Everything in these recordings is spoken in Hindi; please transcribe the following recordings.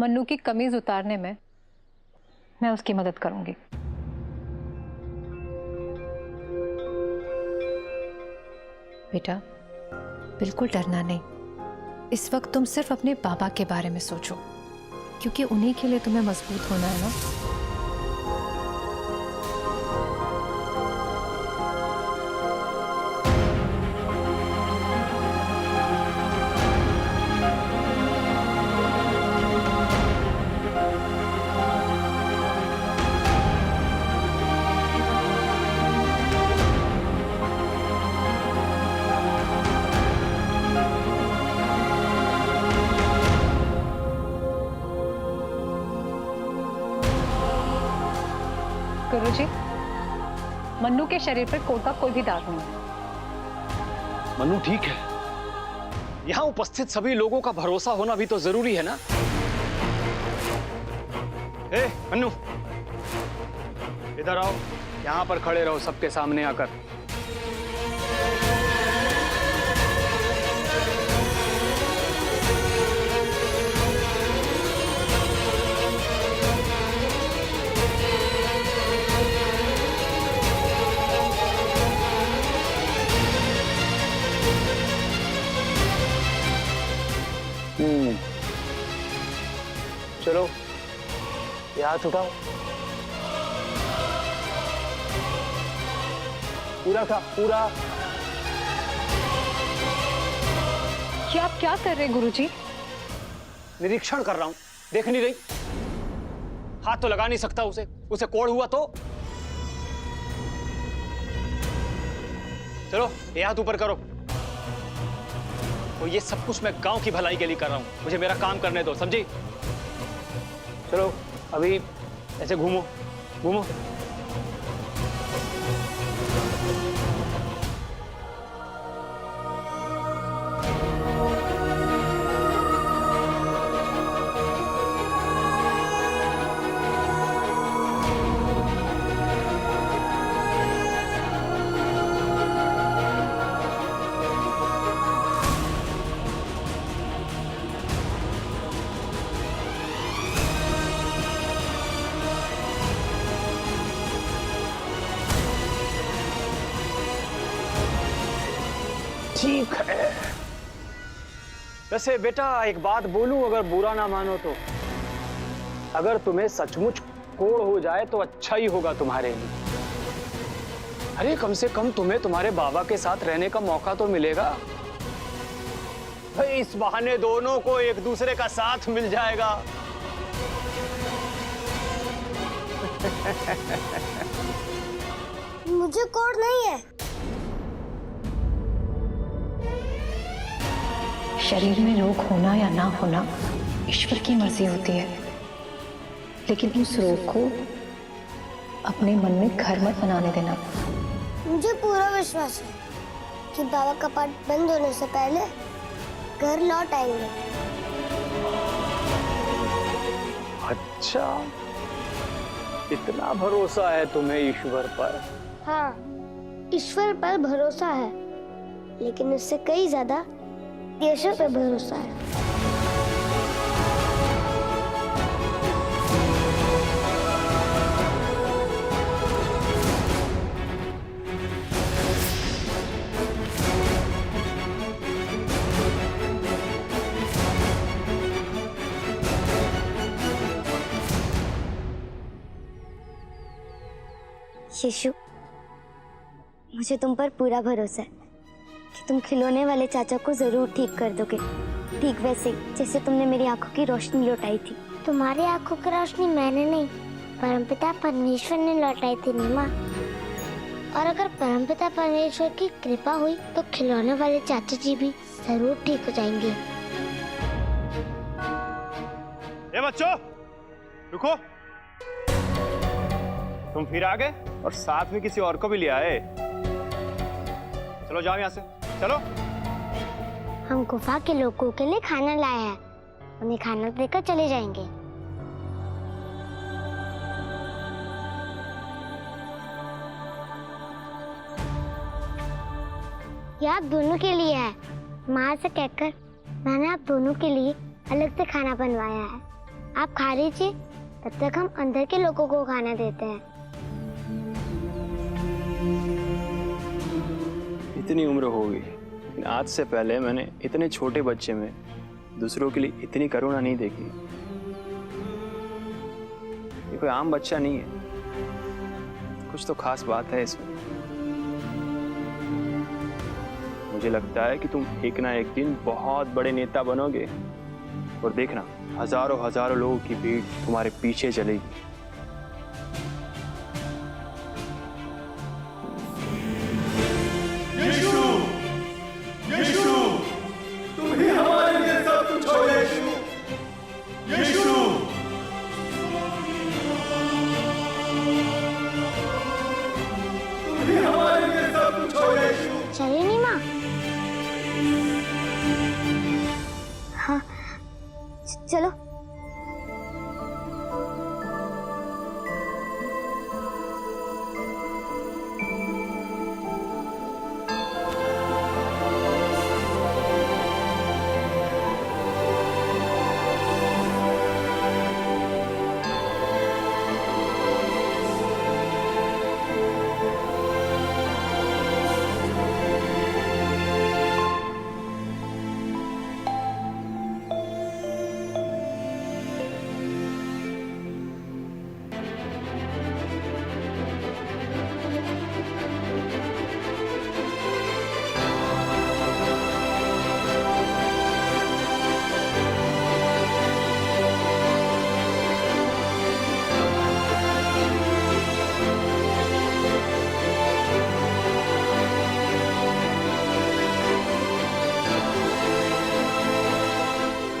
मन्नू की कमीज उतारने में मैं उसकी मदद करूंगी। बेटा, बिल्कुल डरना नहीं। इस वक्त तुम सिर्फ अपने बाबा के बारे में सोचो, क्योंकि उन्हीं के लिए तुम्हें मजबूत होना है ना। गुरुजी, मन्नू के शरीर पर कोट का कोई भी दाग नहीं है। मन्नू ठीक है। यहाँ उपस्थित सभी लोगों का भरोसा होना भी तो जरूरी है ना। ए, मन्नू, इधर आओ। यहाँ पर खड़े रहो सबके सामने आकर। चलो, ये हाथ उठाओ। पूरा खा, पूरा। ये आप क्या कर रहे हैं गुरुजी? निरीक्षण कर रहा हूं। देख नहीं रही? हाथ तो लगा नहीं सकता उसे। उसे कोढ़ हुआ तो। चलो, ये हाथ ऊपर करो। और ये सब कुछ मैं गांव की भलाई के लिए कर रहा हूं। मुझे मेरा काम करने दो, समझी? चलो, अभी ऐसे घूमो, घूमो। ठीक है। वैसे बेटा, एक बात बोलूं, अगर बुरा ना मानो तो, अगर तुम्हें सचमुच कोढ़ हो जाए तो अच्छा ही होगा तुम्हारे लिए। अरे कम से कम तुम्हें तुम्हारे बाबा के साथ रहने का मौका तो मिलेगा। भाई इस बहाने दोनों को एक दूसरे का साथ मिल जाएगा। मुझे कोढ़ नहीं है। शरीर में रोग होना या ना होना ईश्वर की मर्जी होती है, लेकिन उस रोग को अपने मन में घर मत बनाने देना। मुझे पूरा विश्वास है कि बाबा का पाठ बंद होने से पहले घर लौट आएंगे। अच्छा, इतना भरोसा है तुम्हें ईश्वर पर? हाँ, ईश्वर पर भरोसा है, लेकिन उससे कई ज्यादा ईश्वर पे भरोसा है। शिशु, मुझे तुम पर पूरा भरोसा है कि तुम खिलौने वाले चाचा को जरूर ठीक कर दोगे, ठीक वैसे जैसे तुमने मेरी आंखों की रोशनी लौटाई थी। तुम्हारी आंखों की रोशनी मैंने नहीं, परमपिता परमेश्वर ने लौटाई थी नीमा। और अगर परमपिता परमेश्वर की कृपा हुई तो खिलौने वाले चाचा जी भी जरूर ठीक हो जाएंगे। ए बच्चों, रुको। तुम फिर आ गए और साथ में किसी और को भी ले आए। चलो जाओ यहाँ से, चलो। हम गुफा के लोगों के लिए खाना लाए हैं, उन्हें खाना देकर चले जाएंगे। ये आप दोनों के लिए है। माँ से कहकर मैंने आप दोनों के लिए अलग से खाना बनवाया है। आप खा लीजिए, तब तक हम अंदर के लोगों को खाना देते हैं। इतनी उम्र हो गई, लेकिन आज से पहले मैंने इतने छोटे बच्चे में दूसरों के लिए इतनी करुणा नहीं देखी। ये कोई आम बच्चा नहीं है, कुछ तो खास बात है इसमें। मुझे लगता है कि तुम एक ना एक दिन बहुत बड़े नेता बनोगे और देखना हजारों हजारों लोगों की भीड़ तुम्हारे पीछे चलेगी। यीशु, यीशु, तुम ही हमारे लिए सब कुछ हो यीशु, यीशु। तुम ही हमारे लिए सब कुछ हो यीशु। चलिए नीमा। हाँ, चलो।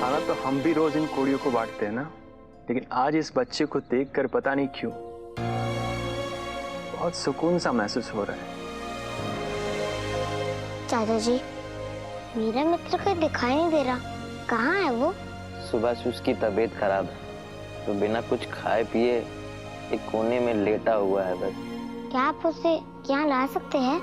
खाना तो हम भी रोज इन कोड़ियों को बांटते हैं ना, लेकिन आज इस बच्चे को देखकर पता नहीं क्यों बहुत सुकून सा महसूस हो रहा है। चाचा जी, मेरा मित्र कोई दिखाई नहीं दे रहा, कहाँ है वो? सुबह से उसकी तबीयत खराब है, तो बिना कुछ खाए पिए एक कोने में लेटा हुआ है बस। क्या आप उसे यहाँ ला सकते हैं?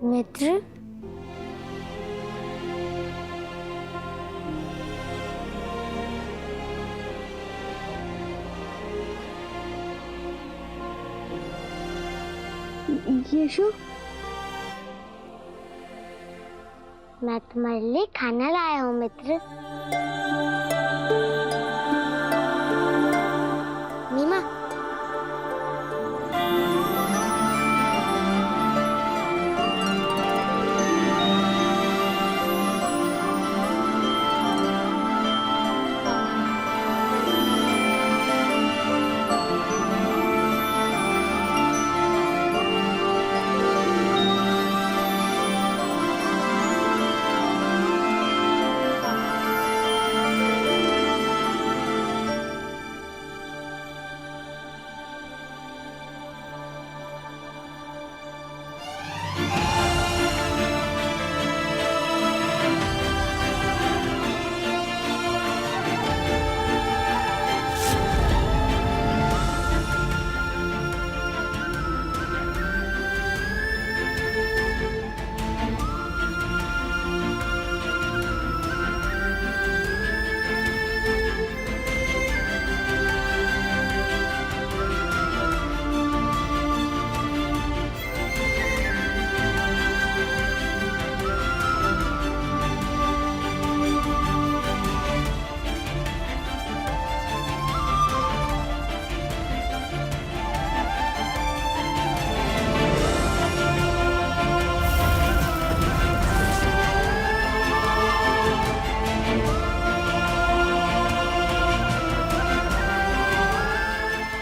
मित्र, यीशु, मैं तुम्हारे लिए खाना लाया हूँ मित्र। नीमा,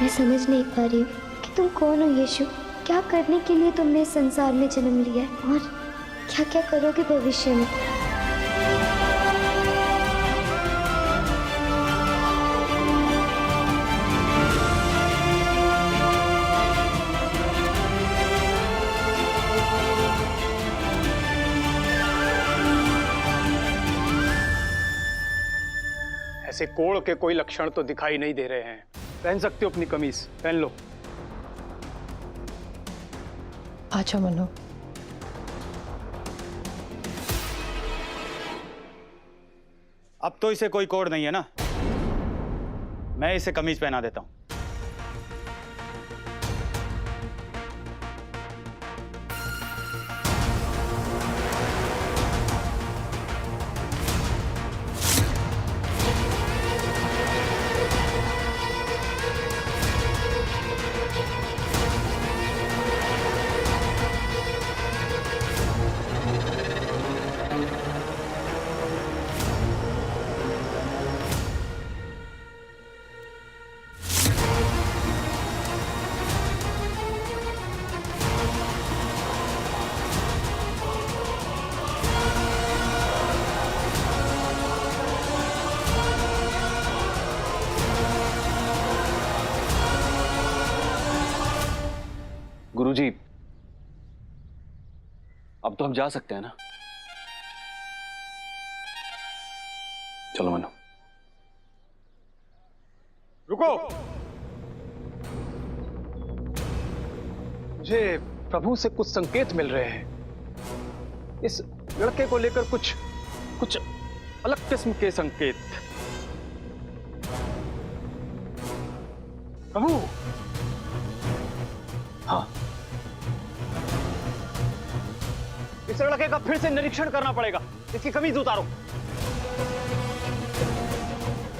मैं समझ नहीं पा रही हूँ कि तुम कौन हो यीशु। क्या करने के लिए तुमने इस संसार में जन्म लिया है और क्या क्या करोगे भविष्य में। ऐसे कोढ़ के कोई लक्षण तो दिखाई नहीं दे रहे हैं। पहन सकते हो अपनी कमीज, पहन लो। आजा मनु। अब तो इसे कोई कोड नहीं है ना, मैं इसे कमीज पहना देता हूं। गुरुजी, अब तो हम जा सकते हैं ना? चलो मनु। रुको। मुझे प्रभु से कुछ संकेत मिल रहे हैं। इस लड़के को लेकर कुछ अलग किस्म के संकेत। प्रभु। हाँ, इस लड़के का फिर से निरीक्षण करना पड़ेगा। इसकी कमीज उतारो।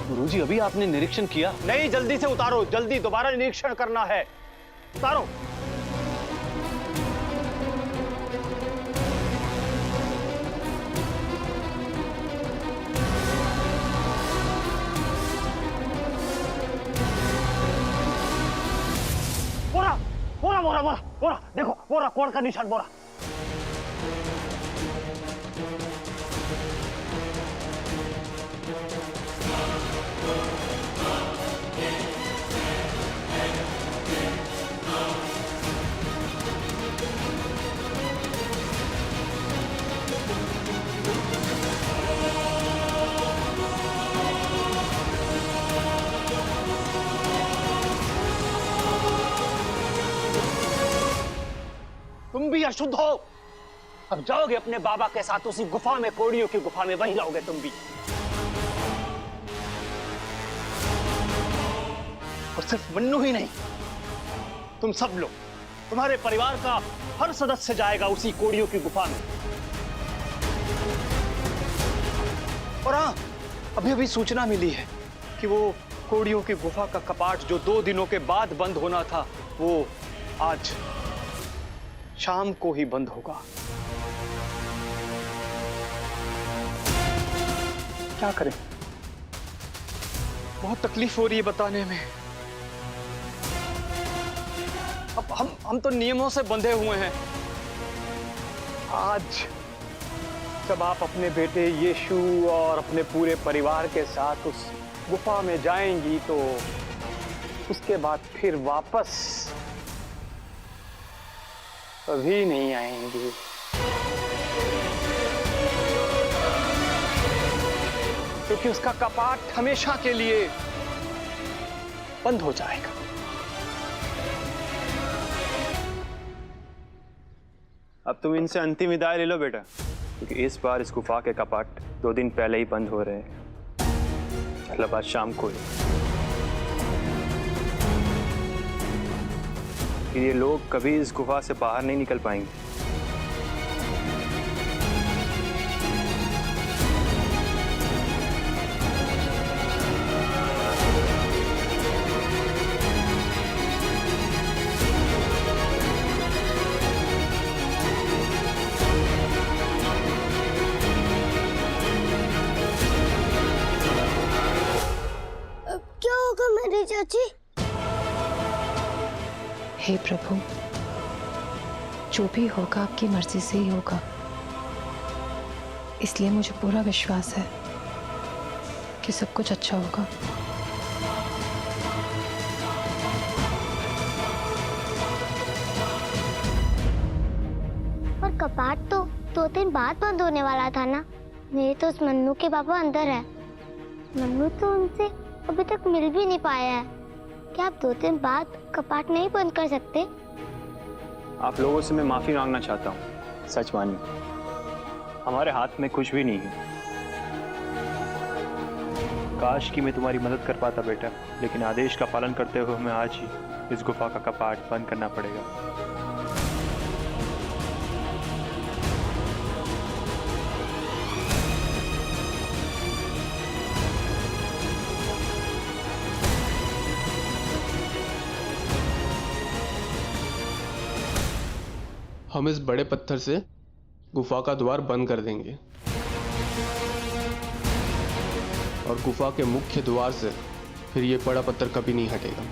गुरुजी, अभी आपने निरीक्षण किया? नहीं, जल्दी से उतारो, जल्दी दोबारा निरीक्षण करना है। उतारो। बोरा, बोरा, बोरा, बोरा, बोरा, देखो, बोरा, कोढ़ का निशान, बोरा। तुम भी अशुद्ध हो। अब जाओगे अपने बाबा के साथ उसी गुफा में, कोड़ियों की गुफा में, वहीं रहोगे तुम भी। और सिर्फ मन्नू ही नहीं, तुम सब लोग, तुम्हारे परिवार का हर सदस्य जाएगा उसी कोड़ियों की गुफा में। और हाँ, अभी अभी सूचना मिली है कि वो कोड़ियों की गुफा का कपाट जो 2 दिनों के बाद बंद होना था, वो आज शाम को ही बंद होगा। क्या करें? बहुत तकलीफ हो रही है बताने में। अब हम तो नियमों से बंधे हुए हैं। आज जब आप अपने बेटे यीशु और अपने पूरे परिवार के साथ उस गुफा में जाएंगी तो उसके बाद फिर वापस कभी नहीं आएंगी। क्योंकि उसका कपाट हमेशा के लिए बंद हो जाएगा। अब तुम इनसे अंतिम विदाई ले लो बेटा, क्योंकि इस बार इस गुफा के कपाट 2 दिन पहले ही बंद हो रहे हैं, मतलब आज शाम को ही। ये लोग कभी इस गुफा से बाहर नहीं निकल पाएंगे। अब क्या होगा मेरी चाची? हे प्रभु, जो भी होगा आपकी मर्जी से ही होगा। इसलिए मुझे पूरा विश्वास है कि सब कुछ अच्छा होगा। और कपाट तो 2 दिन बाद बंद होने वाला था ना। मेरे तो उस मन्नू के पापा अंदर है। मन्नू तो उनसे अभी तक मिल भी नहीं पाया है। क्या आप 2 दिन बाद कपाट नहीं बंद कर सकते? आप लोगों से मैं माफी मांगना चाहता हूँ, सच मानिए हमारे हाथ में कुछ भी नहीं है। काश कि मैं तुम्हारी मदद कर पाता बेटा, लेकिन आदेश का पालन करते हुए हमें आज ही इस गुफा का कपाट बंद करना पड़ेगा। हम इस बड़े पत्थर से गुफा का द्वार बंद कर देंगे और गुफा के मुख्य द्वार से फिर ये बड़ा पत्थर कभी नहीं हटेगा।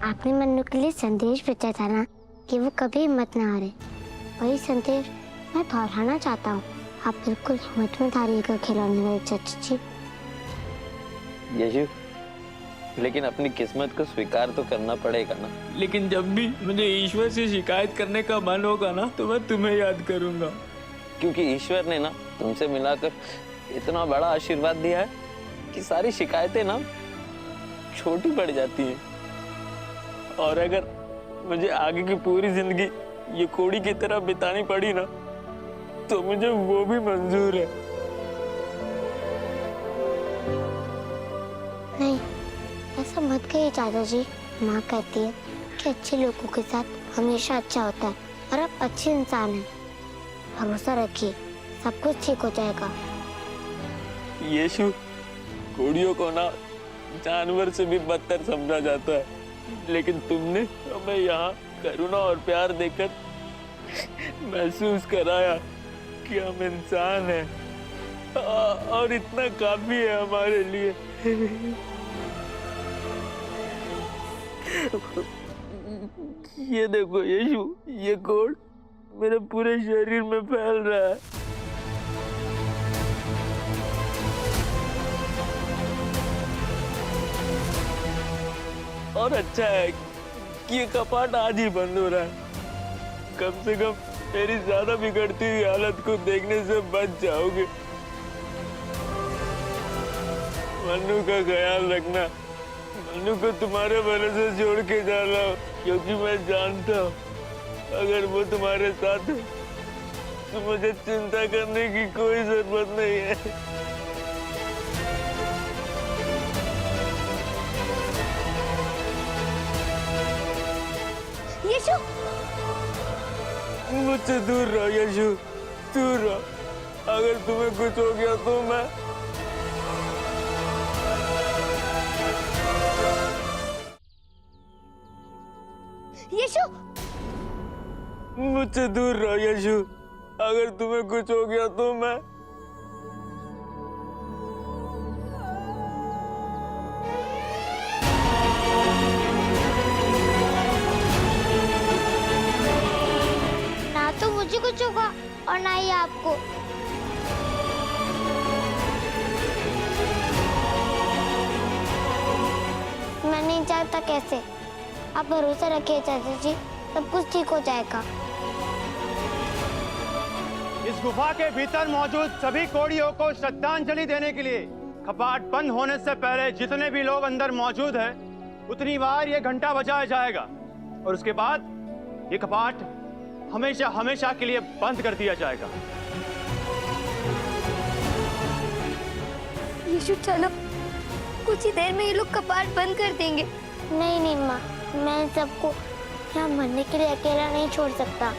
आपने मन्नू के लिए संदेश भेजा था ना कि वो कभी हिम्मत ना हारे। वही संदेश मैं दोहराना चाहता हूँ। आप बिल्कुल हिम्मत में हारिएगा खिलौने वाले चाचा जी। यशु, लेकिन अपनी किस्मत को स्वीकार तो करना पड़ेगा ना। लेकिन जब भी मुझे ईश्वर से शिकायत करने का मन होगा ना तो मैं तुम्हें याद करूंगा। क्योंकि ईश्वर ने ना तुमसे मिलाकर इतना बड़ा आशीर्वाद दिया है कि सारी शिकायतें ना छोटी पड़ जाती हैं। और अगर मुझे आगे की पूरी जिंदगी ये कोड़ी की तरह बितानी पड़ी ना तो मुझे वो भी मंजूर है। नहीं, ऐसा मत कहिए चाचा जी। माँ कहती है कि अच्छे लोगों के साथ हमेशा अच्छा होता है और आप अच्छे इंसान हैं। भरोसा रखिए, सब कुछ ठीक हो जाएगा। यीशु, कोड़ियों को ना जानवर से भी बदतर समझा जाता है, लेकिन तुमने हमें यहाँ करुणा और प्यार देकर महसूस कराया कि हम इंसान हैं और इतना काफी है हमारे लिए। ये देखो यीशु, ये कोड़ मेरे पूरे शरीर में फैल रहा है। और अच्छा है कि ये कपाट आज ही बंद हो रहा है। कम से कम मेरी ज्यादा बिगड़ती हुई हालत को देखने से बच जाओगे। मन्नू का ख्याल रखना। मन्नू को तुम्हारे भले से छोड़ के जाना, क्योंकि मैं जानता हूँ अगर वो तुम्हारे साथ है तो मुझे चिंता करने की कोई जरूरत नहीं है। यीशु, मुझसे दूर रहो यीशु, दूर रहो। अगर तुम्हें कुछ हो गया तो मैं यीशु, मुझसे दूर रहो यीशु। अगर तुम्हें कुछ हो गया तो मैं ना तो मुझे कुछ होगा और ना ही आपको। मैं नहीं जानता कैसे। आप भरोसा रखिए चाचा जी, सब कुछ ठीक हो जाएगा। इस गुफा के भीतर मौजूद सभी कोड़ियों को श्रद्धांजलि देने के लिए कपाट बंद होने से पहले जितने भी लोग अंदर मौजूद हैं, उतनी बार ये घंटा बजाया जाएगा और उसके बाद ये कपाट हमेशा हमेशा के लिए बंद कर दिया जाएगा। यीशु चलो, कुछ ही देर में ये लोग कपाट बंद कर देंगे। नहीं नहीं माँ, मैं इन सबको यहाँ मरने के लिए अकेला नहीं छोड़ सकता।